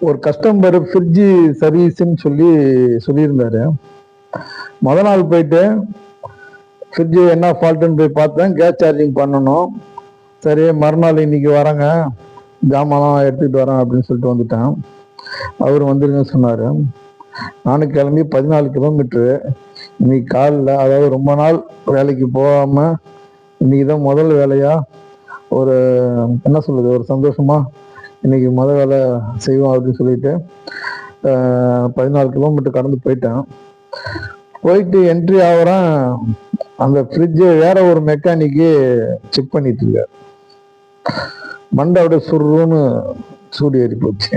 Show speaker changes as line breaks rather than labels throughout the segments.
ஒரு customer fridge சர்வீஸ்ன்னு சொல்லியிருந்தாரு. முத நாள் போயிட்டு ஃப்ரிட்ஜு என்ன ஃபால்ட்டுன்னு போய் பார்த்தேன். கேஸ் சார்ஜிங் பண்ணணும். சரி, மறுநாள் இன்னைக்கு வரேங்க, ஜாமான்லாம் எடுத்துக்கிட்டு வரேன் அப்படின்னு சொல்லிட்டு வந்துட்டேன். அவர் வந்துருங்க சொன்னார். நானும் கிளம்பி 14 கிலோமீட்ரு இன்னைக்கு காலில், அதாவது ரொம்ப நாள் வேலைக்கு போகாமல் இன்னைக்கு தான் முதல் வேலையாக ஒரு என்ன சொல்றது, ஒரு சந்தோஷமா இன்னைக்கு முதல் வேலை செய்வோம் அப்படின்னு சொல்லிட்டு 14 கிலோமீட்டர் கடந்து போயிட்டேன். போயிட்டு என்ட்ரி ஆகிறேன். அந்த ஃப்ரிட்ஜு வேற ஒரு மெக்கானிக்கு செக் பண்ணிட்டு இருக்காரு. மண்டை அப்படியே சுருன்னு சூடு ஏறி போச்சு.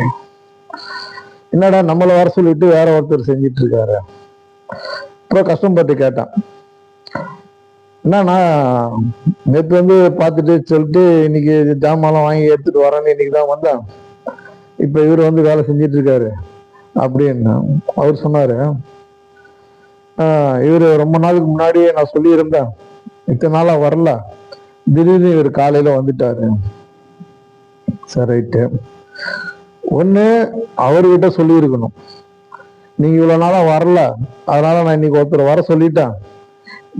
என்னடா நம்மளை வர சொல்லிட்டு வேற ஒருத்தர் செஞ்சிட்டு இருக்காரு. அப்புறம் கஸ்டமர்கிட்ட கேட்டான், என்னன்னா நேற்று வந்து பார்த்துட்டு சொல்லிட்டு இன்னைக்கு ஜாமான்லாம் வாங்கி எடுத்துட்டு வரேன்னு இன்னைக்கு தான் வந்தேன், இப்போ இவர் வந்து வேலை செஞ்சிட்டு இருக்காரு அப்படின்னு. அவர் சொன்னாரு, இவர் ரொம்ப நாளுக்கு முன்னாடியே நான் சொல்லியிருந்தேன், இத்தனை நாளா வரல, திடீர்னு இவர் காலையில வந்துட்டாரு. சரி, ரைட்டு. ஒண்ணு அவர்கிட்ட சொல்லியிருக்கணும், நீங்க இவ்வளவு நாளா வரல, அதனால நான் இன்னைக்கு ஒருத்தர் வர சொல்லிட்டேன்,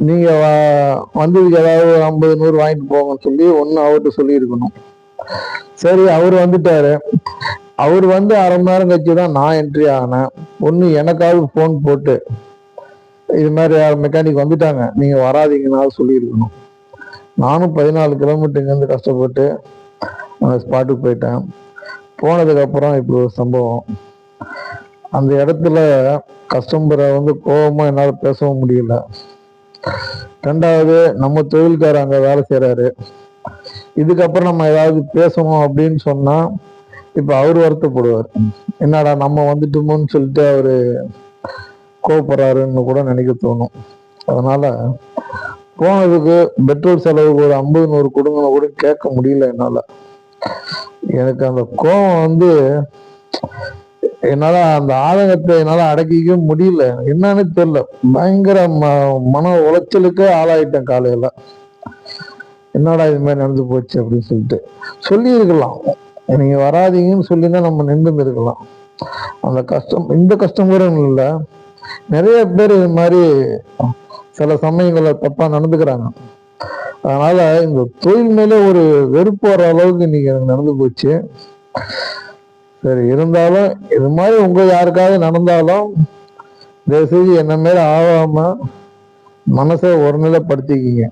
நீங்க வந்ததுக்கு ஏதாவது 50 100 வாங்கிட்டு போங்கன்னு சொல்லி ஒன்னு அவர்கிட்ட சொல்லியிருக்கணும். சரி, அவர் வந்துட்டாரு. அவர் வந்து அரை மணி நேரம் கழிச்சு தான் நான் என்ட்ரி ஆனேன். ஒன்னு எனக்காவது போன் போட்டு இது மாதிரி மெக்கானிக் வந்துட்டாங்க, நீங்க வராதிங்கனாலும் சொல்லியிருக்கணும். நானும் 14 கிலோமீட்டர் இங்கேருந்து கஷ்டப்பட்டு அந்த ஸ்பாட்டுக்கு போயிட்டேன். போனதுக்கு அப்புறம் இப்போ ஒரு சம்பவம். அந்த இடத்துல கஸ்டமரை வந்து கோபமா என்னால் பேசவும் முடியல. ரெண்டாவது, நம்ம தொழில்காரர் அங்க வேலை செய்யறாரு. இதுக்கப்புறம் நம்ம ஏதாவது பேசணும் அப்படின்னு சொன்னா இப்ப அவர் வருத்தப்படுவார். என்னடா நம்ம வந்துட்டோமோன்னு சொல்லிட்டு அவரு கோவப்படுறாருன்னு கூட நினைக்க தோணும். அதனால போனதுக்கு பெட்ரோல் செலவுக்கு ஒரு 50 100 கொடுங்கன்னு கூட கேட்க முடியல என்னால. எனக்கு அந்த கோபம் வந்து என்னால அந்த ஆதங்கத்தை என்னால அடக்கிக்க முடியல. என்னன்னு தெரியல, பயங்கர மன உளைச்சலுக்கு ஆளாயிட்டேன். காலையில என்னடா இது மாதிரி நடந்து போச்சு அப்படின்னு சொல்லிட்டு சொல்லி இருக்கலாம், நீங்க வராதீங்கன்னு சொல்லிதான் நம்ம நின்று இருக்கலாம். அந்த கஷ்டம் இந்த கஸ்டமரும் இல்லை, நிறைய பேர் இது மாதிரி சில சமயங்கள்ல தப்பா நடந்துக்கிறாங்க. அதனால இந்த தொழில் மேலே ஒரு வெறுப்பு வர அளவுக்கு இன்னைக்கு எனக்கு நடந்து போச்சு. சரி, இருந்தாலும் இது மாதிரி உங்க யாருக்காவது நடந்தாலும் தயவுசெய்து என்ன மேல ஆகாம மனசை ஒருநிலைப்படுத்திக்கிங்க.